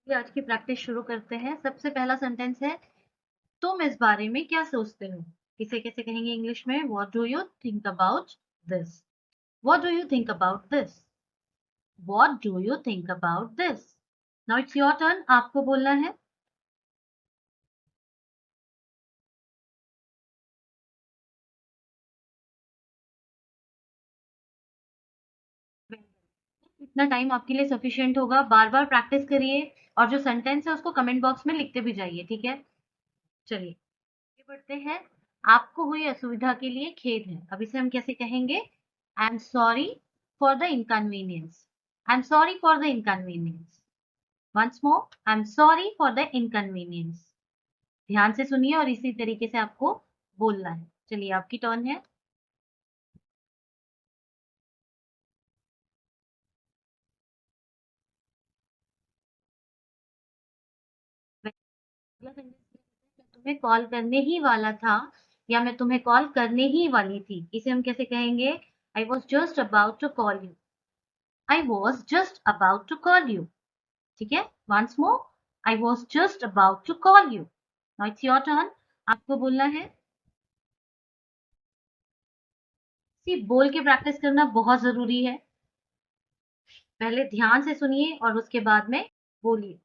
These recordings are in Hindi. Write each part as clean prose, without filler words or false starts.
चलिए आज की प्रैक्टिस शुरू करते हैं। सबसे पहला सेंटेंस है, तुम इस बारे में क्या सोचते हो? इसे कैसे कहेंगे इंग्लिश में? What do you think about this? What do you think about this? What do you think about this? Now it's your turn, आपको बोलना है। इतना टाइम आपके लिए सफिशिएंट होगा। बार बार प्रैक्टिस करिए और जो सेंटेंस है उसको कमेंट बॉक्स में लिखते भी जाइए, ठीक है? चलिए आगे बढ़ते हैं। आपको हुई असुविधा के लिए खेद है। अब इसे हम कैसे कहेंगे? I am sorry for the inconvenience. I am sorry for the inconvenience. Once more, I am sorry for the inconvenience. ध्यान से सुनिए और इसी तरीके से आपको बोलना है। चलिए आपकी टर्न है। अगला sentence है, मैं तुम्हें कॉल करने ही वाला था या मैं तुम्हें कॉल करने ही वाली थी। इसे हम कैसे कहेंगे? I was just about to call you. I was just about to call you. ठीक है? Once more, I was just about to call you. Now it's your turn, आपको बोलना है। सी, बोल के प्रैक्टिस करना बहुत जरूरी है। पहले ध्यान से सुनिए और उसके बाद में बोलिए।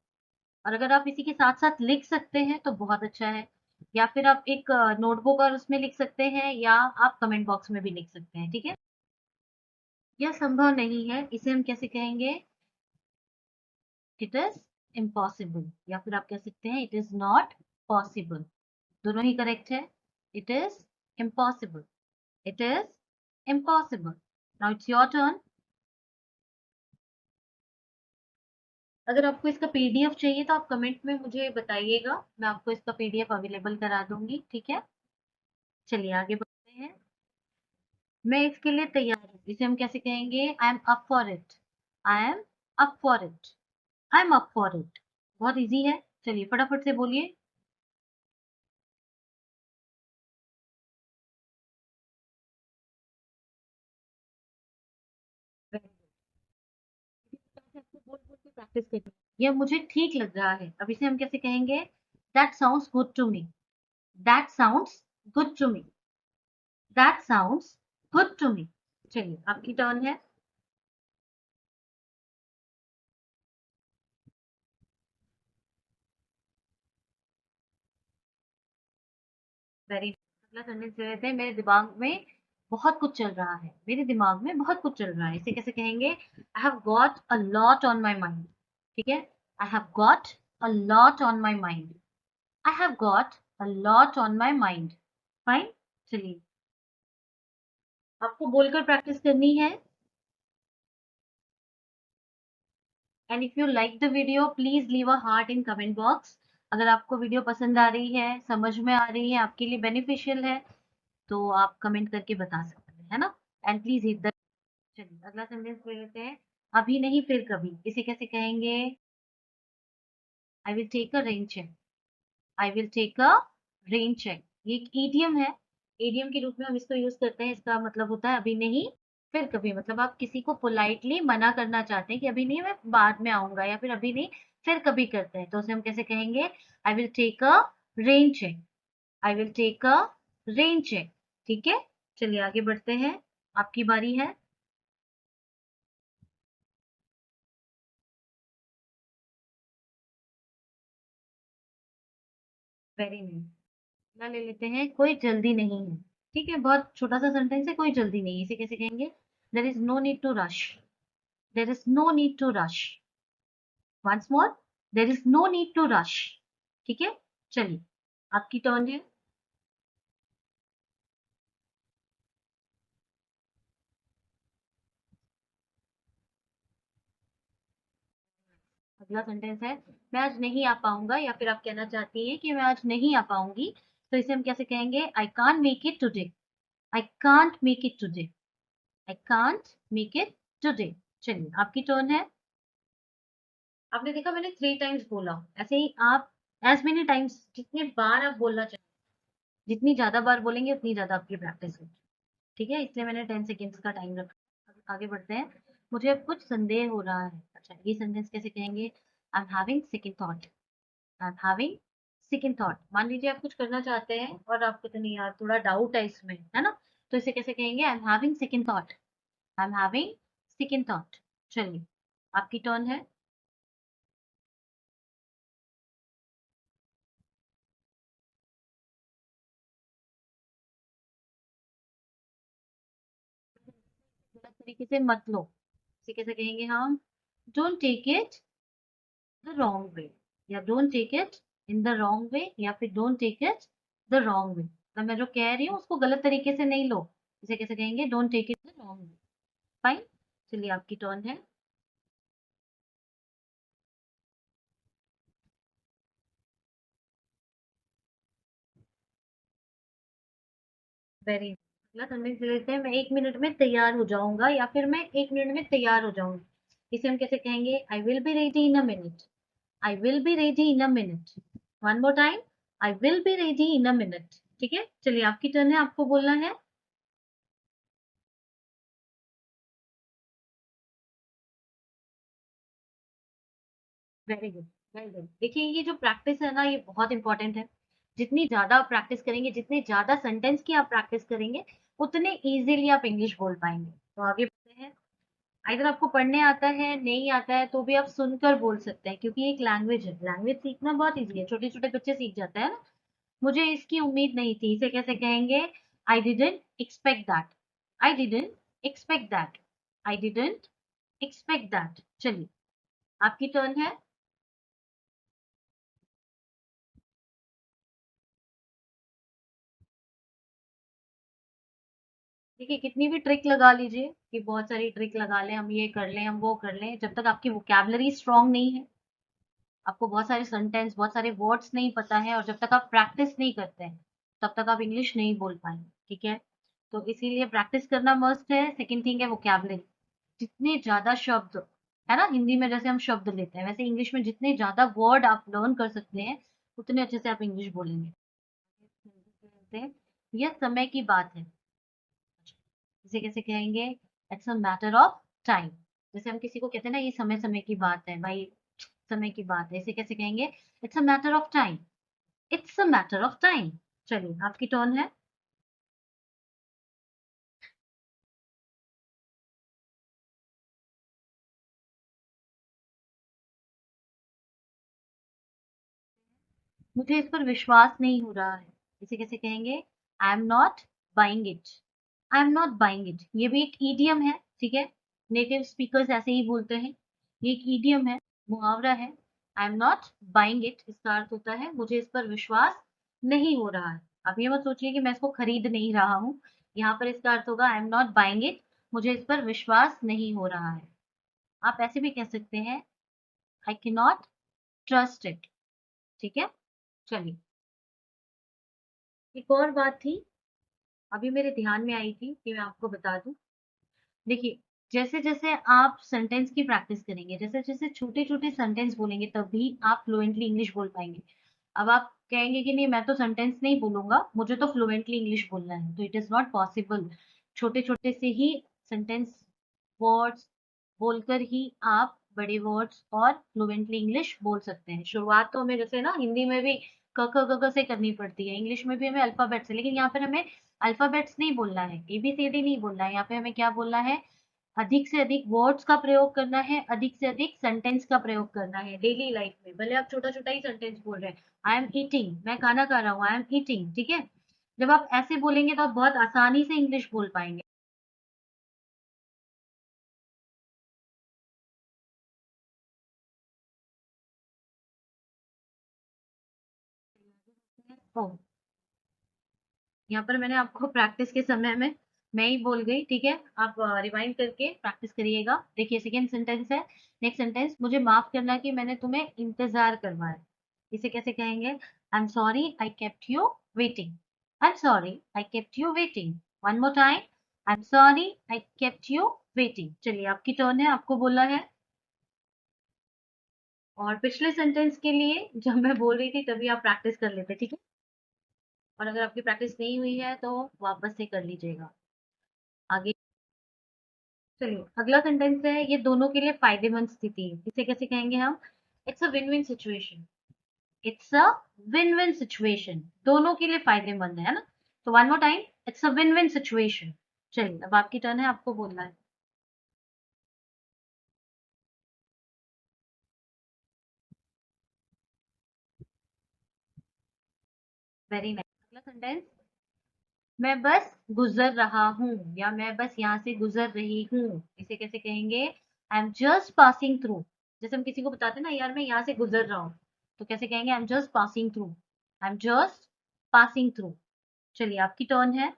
और अगर आप इसी के साथ साथ लिख सकते हैं तो बहुत अच्छा है, या फिर आप एक नोटबुक और उसमें लिख सकते हैं, या आप कमेंट बॉक्स में भी लिख सकते हैं, ठीक है? यह संभव नहीं है, इसे हम कैसे कहेंगे? इट इज इम्पॉसिबल, या फिर आप कह सकते हैं इट इज नॉट पॉसिबल। दोनों ही करेक्ट है। It is impossible. It is impossible. Now it's your turn. अगर आपको इसका पीडीएफ चाहिए तो आप कमेंट में मुझे बताइएगा, मैं आपको इसका पीडीएफ अवेलेबल करा दूंगी, ठीक है? चलिए आगे बढ़ते हैं। मैं इसके लिए तैयार हूँ, इसे हम कैसे कहेंगे? I M up for it. I am up for it. I am up for it. बहुत इजी है। चलिए फटाफट से बोलिए। आपको बोल बोल के प्रैक्टिस करनी, यह मुझे ठीक लग रहा है। अब इसे हम कैसे कहेंगे? That sounds good to me. That sounds good to me. That sounds good to me. चलिए आपकी टर्न है। वेरी, अगला सेंटेंस दे देते हैं, मेरे दिमाग में बहुत कुछ चल रहा है। मेरे दिमाग में बहुत कुछ चल रहा है, इसे कैसे कहेंगे? I have got a lot on my mind. ठीक है? आई have got a lot on my mind. I have got a lot on my mind. Fine. चलिए आपको बोलकर प्रैक्टिस करनी है। And if you like the video please leave a heart in comment box. अगर आपको वीडियो पसंद आ रही है, समझ में आ रही है, आपके लिए बेनिफिशियल है, तो आप कमेंट करके बता सकते हैं, है ना? And please hit the. चलिए अगला सेंटेंस ले लेते हैं। अभी नहीं फिर कभी, इसे कैसे कहेंगे? I will take a rain check. I will take a rain check. ये एक ईडियम है। ईडियम के रूप में हम इसको यूज करते हैं। इसका मतलब होता है अभी नहीं फिर कभी। मतलब आप किसी को पोलाइटली मना करना चाहते हैं कि अभी नहीं, मैं बाद में आऊंगा, या फिर अभी नहीं फिर कभी करते हैं, तो उसे हम कैसे कहेंगे? I will take a rain check. I will take a rain check. ठीक है? चलिए आगे बढ़ते हैं, आपकी बारी है। Very nice. ना ले लेते हैं, कोई जल्दी नहीं है। ठीक है? बहुत छोटा सा सेंटेंस है, कोई जल्दी नहीं है, इसे कैसे कहेंगे? There is no need to rush. There is no need to rush. Once more, there is no need to rush. ठीक है? चलिए आपकी टर्न है। अगला सेंटेंस है, मैं आज नहीं आ पाऊंगा, या फिर आप कहना चाहती हैं कि मैं आज नहीं आ पाऊंगी, तो इसे हम कैसे कहेंगे? I can't make it today. I can't make it today. I can't make it today. चलिए आपकी टर्न है। आपने देखा मैंने 3 टाइम्स बोला। ऐसे ही आप एज मेनी टाइम्स, जितने बार आप बोलना चाहें, जितनी ज्यादा बार बोलेंगे उतनी ज्यादा आपकी प्रैक्टिस होगी। ठीक है? इसलिए मैंने 10 सेकेंड्स का टाइम रखा। अब आगे बढ़ते हैं। मुझे अब कुछ संदेह हो रहा है। अच्छा, ये सेंटेंस कैसे कहेंगे? I am having second thought. I am having second thought. मान लीजिए आप कुछ करना चाहते हैं और आपको तो नहीं यार, थोड़ा डाउट है इसमें, है ना? तो इसे कैसे कहेंगे? I am having second thought. I am having second thought. चलिए, आपकी टर्न है। गलत तरीके से मत लो। इसे कैसे कहेंगे हम? Don't take it the wrong way, या don't take it in the wrong way, या फिर don't take it the wrong way. तो मैं जो कह रही हूँ उसको गलत तरीके से नहीं लो। इसे कैसे कहेंगे? Don't take it the wrong way. Fine. चलिए, आपकी टर्न है। वेरी। अगला सेंटेंस लेते हैं, मैं 1 मिनट में तैयार हो जाऊंगा, या फिर मैं 1 मिनट में तैयार हो जाऊंगी। इसे हम कैसे कहेंगे? I will be ready in a minute. I will be ready in a minute. One more time. I will be ready in a minute. ठीक है, चलिए आपकी टर्न है, आपको बोलना है। Very good. Very good. देखिए, ये जो प्रैक्टिस है ना, ये बहुत इंपॉर्टेंट है। जितनी ज्यादा आप प्रैक्टिस करेंगे, जितने ज्यादा सेंटेंस की आप प्रैक्टिस करेंगे, उतने इजीली आप इंग्लिश बोल पाएंगे। तो आगे बढ़ते हैं। अगर आपको पढ़ने आता है, नहीं आता है, तो भी आप सुनकर बोल सकते हैं, क्योंकि एक लैंग्वेज है। लैंग्वेज सीखना बहुत इजी है, छोटे छोटे बच्चे सीख जाते हैं ना। मुझे इसकी उम्मीद नहीं थी, इसे कैसे कहेंगे? I didn't expect that. I didn't expect that. I didn't expect that. चलिए, आपकी टर्न है। देखिए, कितनी भी ट्रिक लगा लीजिए, कि बहुत सारी ट्रिक लगा लें, हम ये कर लें, हम वो कर लें, जब तक आपकी वोकैबलरी स्ट्रांग नहीं है, आपको बहुत सारे सेंटेंस, बहुत सारे वर्ड्स नहीं पता है, और जब तक आप प्रैक्टिस नहीं करते हैं, तब तक आप इंग्लिश नहीं बोल पाएंगे। ठीक है? तो इसीलिए प्रैक्टिस करना मस्ट है। सेकंड थिंग है वोकैबलरी। जितने ज्यादा शब्द, है ना, हिंदी में जैसे हम शब्द लेते हैं, वैसे इंग्लिश में जितने ज्यादा वर्ड आप लर्न कर सकते हैं, उतने अच्छे से आप इंग्लिश बोलेंगे। यह समय की बात है। इसे कैसे कहेंगे? It's a matter of time. जैसे हम किसी को कहते हैं ना, ये समय समय की बात है भाई, समय की बात है, इसे कैसे कहेंगे? It's a matter of time. It's a matter of time. चलिए, आपकी टर्न है। मुझे इस पर विश्वास नहीं हो रहा है। इसे कैसे कहेंगे? I am not buying it. I am not buying it, ये भी एक ईडियम है। ठीक है? नेटिव स्पीकर्स ऐसे ही बोलते हैं। ये एक ईडियम है, मुहावरा है। आई एम नॉट बाइंग इट, इसका अर्थ होता है मुझे इस पर विश्वास नहीं हो रहा है। आप ये मत सोचिए कि मैं इसको खरीद नहीं रहा हूँ। यहाँ पर इसका अर्थ होगा आई एम नॉट बाइंग इट, मुझे इस पर विश्वास नहीं हो रहा है। आप ऐसे भी कह सकते हैं, I can not trust it. ठीक है? चलिए, एक और बात थी, अभी मेरे ध्यान में आई थी, कि मैं आपको बता दूं। देखिए, जैसे जैसे आप सेंटेंस की प्रैक्टिस करेंगे, जैसे जैसे छोटे छोटे सेंटेंस बोलेंगे, तभी आप फ्लुएंटली इंग्लिश बोल पाएंगे। अब आप कहेंगे कि नहीं, मैं तो सेंटेंस नहीं बोलूंगा, मुझे तो फ्लुएंटली इंग्लिश बोलना है, तो इट इज नॉट पॉसिबल। छोटे छोटे से ही सेंटेंस, वर्ड्स बोलकर ही आप बड़े वर्ड्स और फ्लुएंटली इंग्लिश बोल सकते हैं। शुरुआत तो हमें, जैसे ना हिंदी में भी क ख ग घ से करनी पड़ती है, इंग्लिश में भी हमें अल्फाबेट से, लेकिन यहाँ पर हमें अल्फाबेट्स नहीं बोलना है, एबीसीडी नहीं बोलना है। यहाँ पे हमें क्या बोलना है? अधिक से अधिक वर्ड्स का प्रयोग करना है, अधिक से अधिक सेंटेंस का प्रयोग करना है डेली लाइफ में। भले आप छोटा छोटा ही सेंटेंस बोल रहे हैं, आई एम ईटिंग, मैं खाना खा रहा हूँ, आई एम ईटिंग। ठीक है? जब आप ऐसे बोलेंगे तो आप बहुत आसानी से इंग्लिश बोल पाएंगे। ओ, यहाँ पर मैंने आपको प्रैक्टिस के समय में मैं ही बोल गई। ठीक है? आप रिवाइंड करके प्रैक्टिस करिएगा। देखिए, सेकेंड सेंटेंस है। नेक्स्ट सेंटेंस, मुझे माफ करना कि मैंने तुम्हें इंतजार करवाया। इसे कैसे कहेंगे? I am sorry I kept you waiting. I am sorry I kept you waiting. One more time. I am sorry I kept you waiting. चलिए, आपकी टर्न है, आपको बोलना है। और पिछले सेंटेंस के लिए जब मैं बोल रही थी, तभी आप प्रैक्टिस कर लेते। ठीक है? और अगर आपकी प्रैक्टिस नहीं हुई है, तो वापस से कर लीजिएगा। आगे चलिए, अगला सेंटेंस है, ये दोनों के लिए फायदेमंद स्थिति है। इसे कैसे कहेंगे हम? It's a win win situation. It's a win win situation, दोनों के लिए फायदेमंद है ना। तो one more time, it's a win win situation. चलिए अब आपकी टर्न है, आपको बोलना है। Very nice. अगला सेंटेंस, मैं बस गुजर रहा हूँ या मैं बस यहाँ से गुजर रही हूँ, इसे कैसे कहेंगे? I am just passing through. जैसे हम किसी को बताते हैं ना, यार मैं यहाँ से गुजर रहा हूँ, तो कैसे कहेंगे? I am just passing through. I am just passing through. चलिए आपकी टर्न है।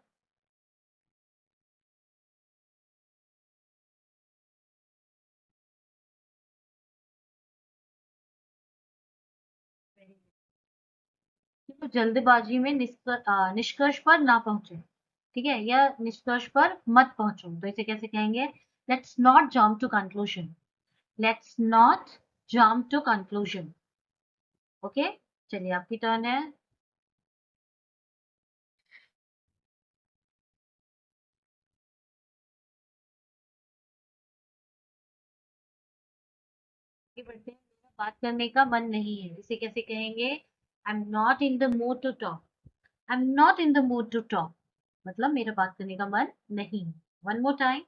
तो जल्दबाजी में निष्कर्ष पर ना पहुंचे, ठीक है, या निष्कर्ष पर मत पहुंचो, तो इसे कैसे कहेंगे? Let's not jump to conclusion. Let's not jump to conclusion. Okay, चलिए आपकी टर्न है। आगे बढ़ते हैं। मेरा बात करने का मन नहीं है, इसे कैसे कहेंगे? I am not in the mood to talk. I am not in the mood to talk, मतलब मेरा बात करने का मन नहीं है। One more time,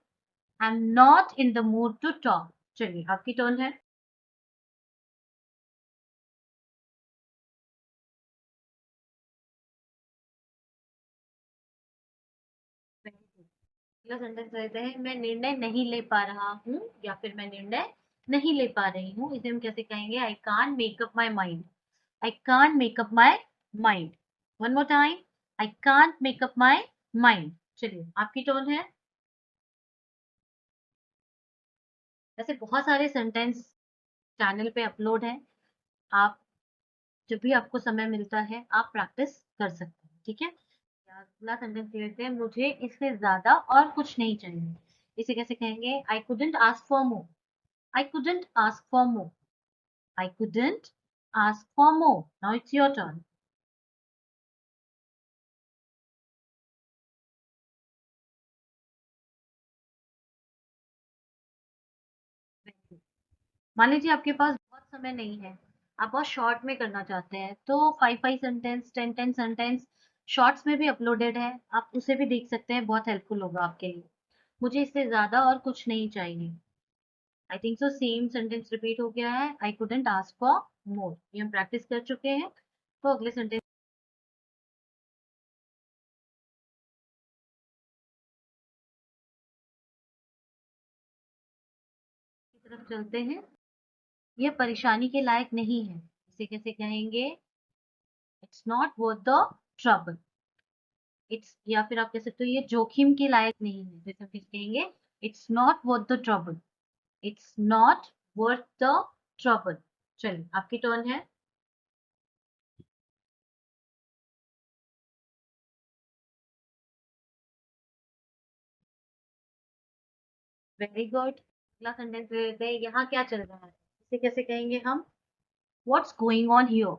I am not in the mood to talk. चलिए आपकी टर्न है। अगला सेंटेंस रहता है, मैं निर्णय नहीं ले पा रहा हूँ या फिर मैं निर्णय नहीं ले पा रही हूँ, इसे हम कैसे कहेंगे? I can't make up my mind. I can't make up my mind. One more time, I can't make up my mind. चलिए आपकी टर्न है। ऐसे बहुत सारे सेंटेंस चैनल पे अपलोड है, आप जब भी आपको समय मिलता है आप प्रैक्टिस कर सकते हैं, ठीक है। अगला सेंटेंस लेते हैं, मुझे इससे ज्यादा और कुछ नहीं चाहिए, इसे कैसे कहेंगे? I couldn't ask for more. I couldn't ask for more. I couldn't ask for more. Now it's your turn. मान लीजिए आपके पास बहुत समय नहीं है, आप बहुत शॉर्ट में करना चाहते हैं, तो 5 5 सेंटेंस, 10 10 सेंटेंस शॉर्ट्स में भी अपलोडेड है, आप उसे भी देख सकते हैं, बहुत हेल्पफुल होगा आपके लिए। मुझे इससे ज्यादा और कुछ नहीं चाहिए। I think so same sentence repeat हो गया है, I couldn't ask for more, ये हम प्रैक्टिस कर चुके हैं। तो अगले सेंटेंस की तरफ चलते हैं। यह परेशानी के लायक नहीं है, इसे कैसे कहेंगे? It's not worth the trouble. It's, या फिर आप कह सकते हो ये जोखिम के लायक नहीं है, जैसे फिर कहेंगे it's not worth the trouble. It's not worth the trouble. चलिए आपकी टर्न है। Very good. अगला सेंटेंस लेते हैं, यहाँ क्या चल रहा है, इसे कैसे कहेंगे हम? What's going on here.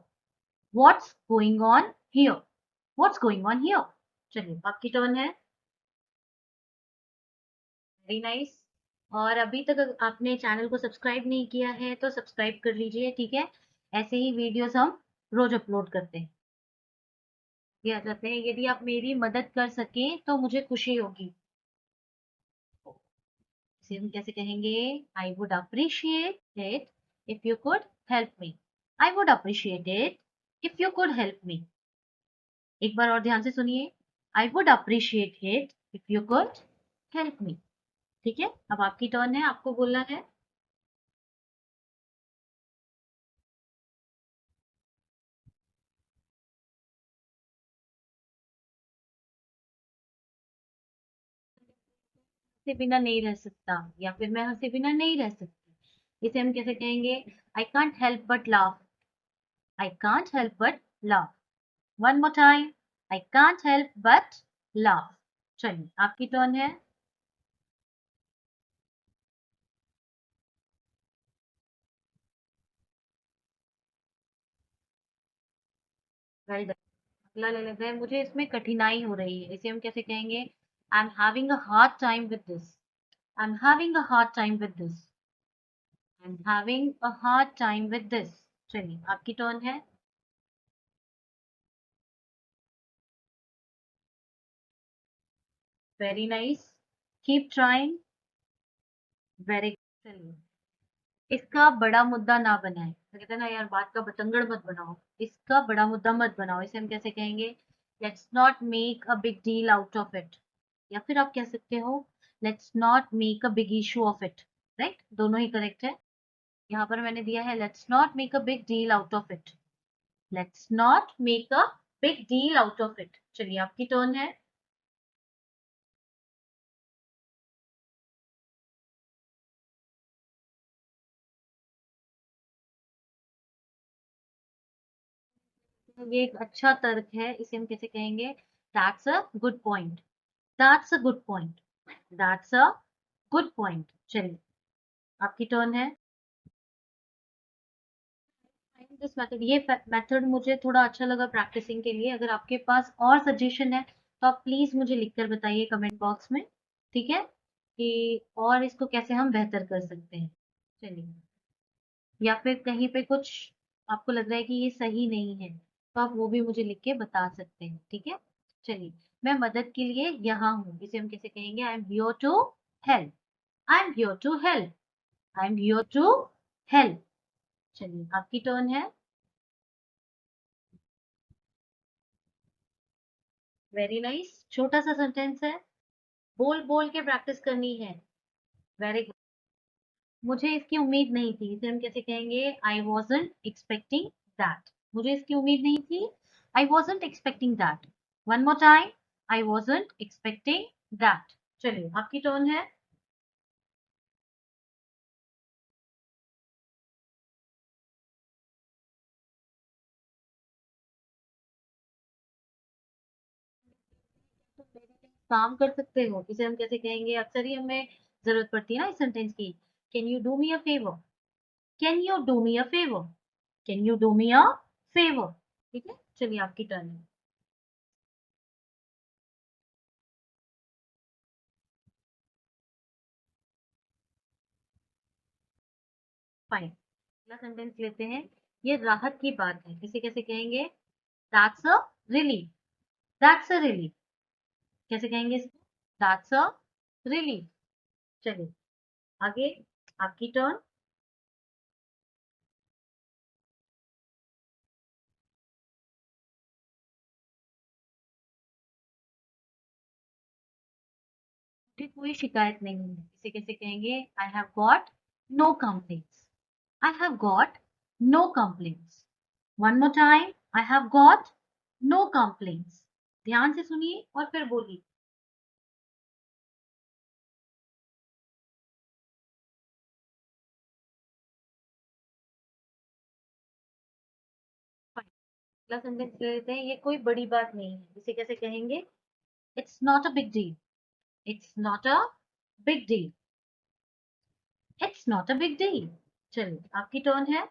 What's going on here. What's going on here. चलिए आपकी टर्न है। Very nice. और अभी तक अगर आपने चैनल को सब्सक्राइब नहीं किया है तो सब्सक्राइब कर लीजिए, ठीक है। ऐसे ही वीडियोस हम रोज अपलोड करते हैं। ये आ जाते हैं, यदि आप मेरी मदद कर सके तो मुझे खुशी होगी, इसे हम कैसे कहेंगे? I would appreciate it if you could help me. I would appreciate it if you could help me. एक बार और ध्यान से सुनिए, I would appreciate it if you could help me. ठीक है, अब आपकी टर्न है, आपको बोलना है। से बिना नहीं रह सकता या फिर मैं हंसे बिना नहीं रह सकती, इसे हम कैसे कहेंगे? I can't help but laugh. I can't help but laugh. One more time, I can't help but laugh. चलिए आपकी टर्न है। Very good. अगला ले लेते हैं, मुझे इसमें कठिनाई हो रही है, इसे हम कैसे कहेंगे? I am having a hard time with this. I am having a hard time with this. I am having a hard time with this. चलिए आपकी टर्न है। Very nice, keep trying. Very, चलिए इसका बड़ा मुद्दा ना बनाए, तो कहते हैं ना यार बात का बतंगड़ मत बनाओ, इसका बड़ा मुद्दा मत बनाओ, इसे हम कैसे कहेंगे? Let's not make a big deal out of it, या फिर आप कह सकते हो let's not make a big issue of it. Right, दोनों ही करेक्ट है। यहाँ पर मैंने दिया है let's not make a big deal out of it, let's not make a big deal out of it. चलिए आपकी टर्न है। ये एक अच्छा तर्क है, इसे हम कैसे कहेंगे? That's a good point, that's a good point, that's a good point. चलिए आपकी टर्न है। दिस मेथड, ये मेथड मुझे थोड़ा अच्छा लगा प्रैक्टिसिंग के लिए। अगर आपके पास और सजेशन है तो आप प्लीज मुझे लिखकर बताइए कमेंट बॉक्स में, ठीक है? कि और इसको कैसे हम बेहतर कर सकते हैं। चलिए, या फिर कहीं पे कुछ आपको लग रहा है कि ये सही नहीं है तो आप वो भी मुझे लिख के बता सकते हैं, ठीक है? चलिए, मैं मदद के लिए यहाँ हूँ, इसे हम कैसे कहेंगे? I am here to help, I am here to help, I am here to help. चलिए आपकी टर्न है। वेरी नाइस, छोटा सा सेंटेंस है, बोल बोल के प्रैक्टिस करनी है। वेरी गुड, मुझे इसकी उम्मीद नहीं थी, इसे हम कैसे कहेंगे? आई वॉजंट एक्सपेक्टिंग दैट, मुझे इसकी उम्मीद नहीं थी, आई wasn't expecting that. One more time, I wasn't expecting that. चलिए आपकी टर्न है। काम कर सकते हो, इसे हम कैसे कहेंगे? अक्सर ही हमें जरूरत पड़ती है ना इस सेंटेंस की। Can you do me a favour, can you do me a favour, can you do me a favour. ठीक है, चलिए आपकी टर्न है। फाइन, अगला सेंटेंस लेते हैं। ये राहत की बात है, इसे कैसे कहेंगे? That's a relief, that's a relief. कैसे कहेंगे इसको? That's a relief. चलिए आगे, आपकी टर्न। मुझे कोई शिकायत नहीं है, इसे कैसे कहेंगे? I have got no complaints, I have got no complaints. One more time, I have got no complaints. ध्यान से सुनिए और फिर बोलिए। अगला सेंटेंस ले लेते हैं। ये कोई बड़ी बात नहीं है, इसे कैसे कहेंगे? It's not a big deal, it's not a big deal, it's not a big deal. चलिए आपकी टर्न है।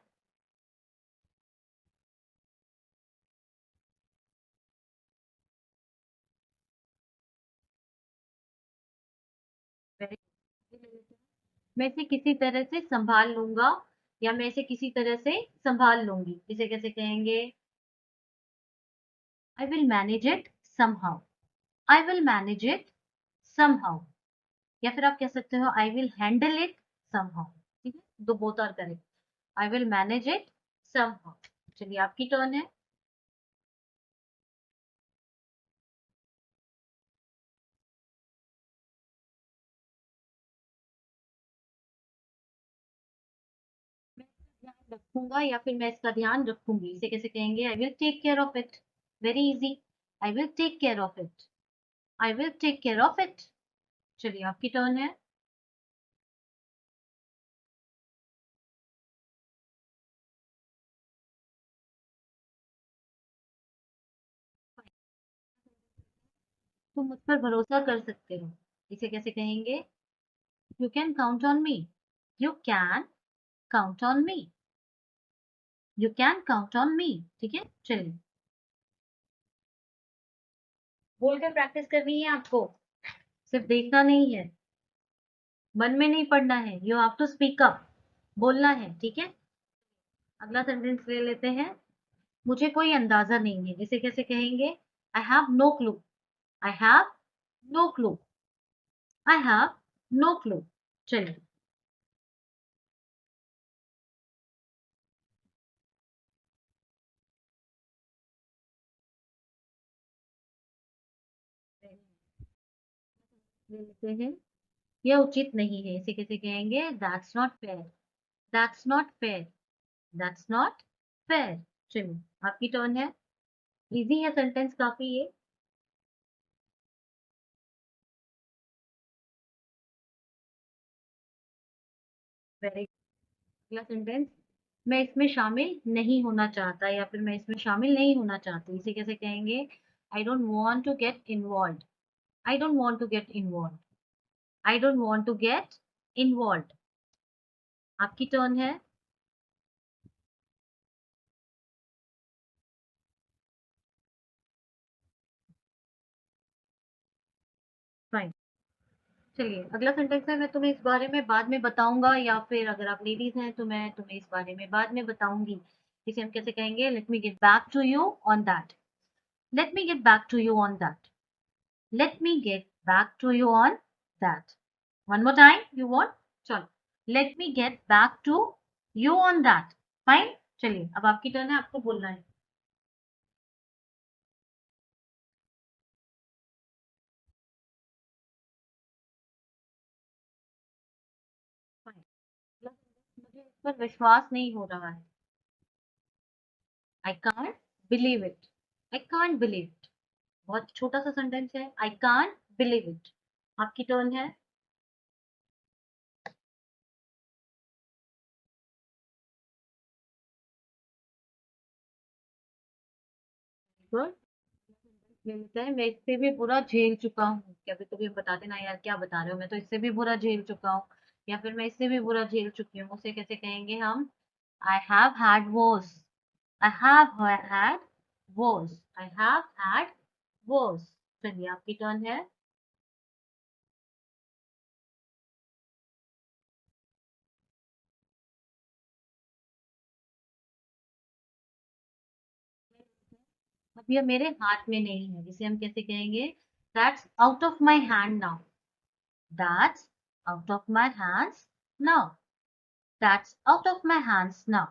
मैं इसे किसी तरह से संभाल लूंगा, या मैं इसे किसी तरह से संभाल लूंगी, इसे कैसे कहेंगे? I will manage it somehow, I will manage it somehow. या फिर आप कह सकते हो I will handle it somehow. ठीक है, दो both are correct. I will manage it somehow. चलिए आपकी टर्न है। मैं इसका ध्यान रखूंगा या फिर मैं इसका ध्यान रखूंगी, इसे कैसे कहेंगे? I will take care of it. Very easy, I will take care of it, I will take care of it. चलिए आपकी टर्न है। तुम मुझ पर भरोसा कर सकते हो, इसे कैसे कहेंगे? You can count on me, you can count on me, you can count on me. ठीक है, चलिए बोलकर प्रैक्टिस करनी है आपको, सिर्फ देखना नहीं है, मन में नहीं पढ़ना है। You have to speak up. बोलना है, ठीक है। अगला सेंटेंस ले लेते हैं। मुझे कोई अंदाजा नहीं है, इसे कैसे कहेंगे? I have no clue. I have no clue. I have no clue. चलिए। ले लेते हैं। यह उचित नहीं है, इसे कैसे कहेंगे? That's not fair. That's not fair. That's not fair. चलिए, आपकी टर्न है। इजी है सेंटेंस काफी ये। वेरी। अगला सेंटेंस। मैं इसमें शामिल नहीं होना चाहता, या फिर मैं इसमें शामिल नहीं होना चाहती, इसे कैसे कहेंगे? I don't want to get involve. I don't want to get involve. I don't want to get involve. आपकी टर्न है। फाइन। चलिए, अगला सेंटेंस है। मैं तुम्हें इस बारे में बाद में बताऊंगा, या फिर अगर आप लेडीज हैं तो मैं तुम्हें इस बारे में बाद में बताऊंगी। इसे हम कैसे कहेंगे? Let me get back to you on that. Let me get back to you on that. Let me get back to you on that. One more time you want? चलो। Let me get back to you on that. Fine. चलिए, अब आपकी टर्न है, आपको बोलना है। फाइन। मुझे इस पर विश्वास नहीं हो रहा है। I can't believe it. I can't believe it. बहुत छोटा सा सेंटेंस है। I can't believe it. आपकी टर्न है। गुड। मिलता है। मैं इससे भी बुरा झेल चुका हूँ। कभी कभी बता देना यार, क्या बता रहे हो, मैं तो इससे भी बुरा झेल चुका हूँ। या फिर मैं इससे भी बुरा झेल चुकी हूँ, उसे कैसे कहेंगे हम? I have had worse. I have had worse. I have had worse. चलिए, आपकी टर्न है। अब यह मेरे हाथ में नहीं है, इसे हम कैसे कहेंगे? That's out of my hand now. That's out of my hands now. That's out of my hands now.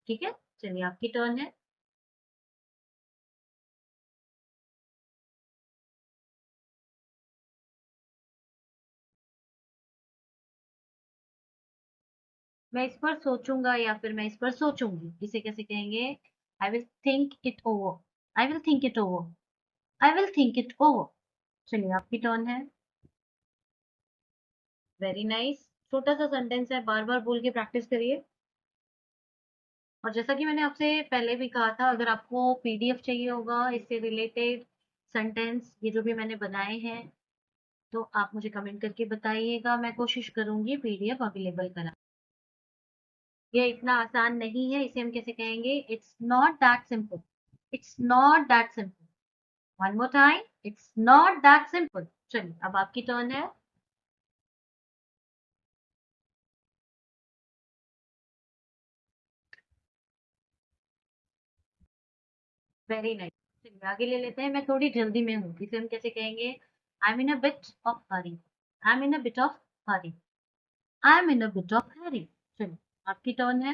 ठीक है। चलिए, आपकी टर्न है। मैं इस पर सोचूंगा, या फिर मैं इस पर सोचूंगी, इसे कैसे कहेंगे? I will think it over. I will think it over. I will think it over. चलिए, आपकी टर्न है। Very nice. छोटा सा सेंटेंस है, बार बार बोल के प्रैक्टिस करिए। और जैसा कि मैंने आपसे पहले भी कहा था, अगर आपको पीडीएफ चाहिए होगा इससे रिलेटेड सेंटेंस, ये जो भी मैंने बनाए हैं, तो आप मुझे कमेंट करके बताइएगा। मैं कोशिश करूंगी पीडीएफ अवेलेबल करा। ये इतना आसान नहीं है, इसे हम कैसे कहेंगे? It's not that simple. It's not that simple. One more time. It's not that simple. चलिए, अब आपकी टर्न है। Very nice. चलिए, आगे ले लेते हैं। मैं थोड़ी जल्दी में हूँ, इसे हम कैसे कहेंगे? I am in a bit of hurry. I am in a bit of hurry. I am in a bit of hurry. चलिए, आपकी टर्न है।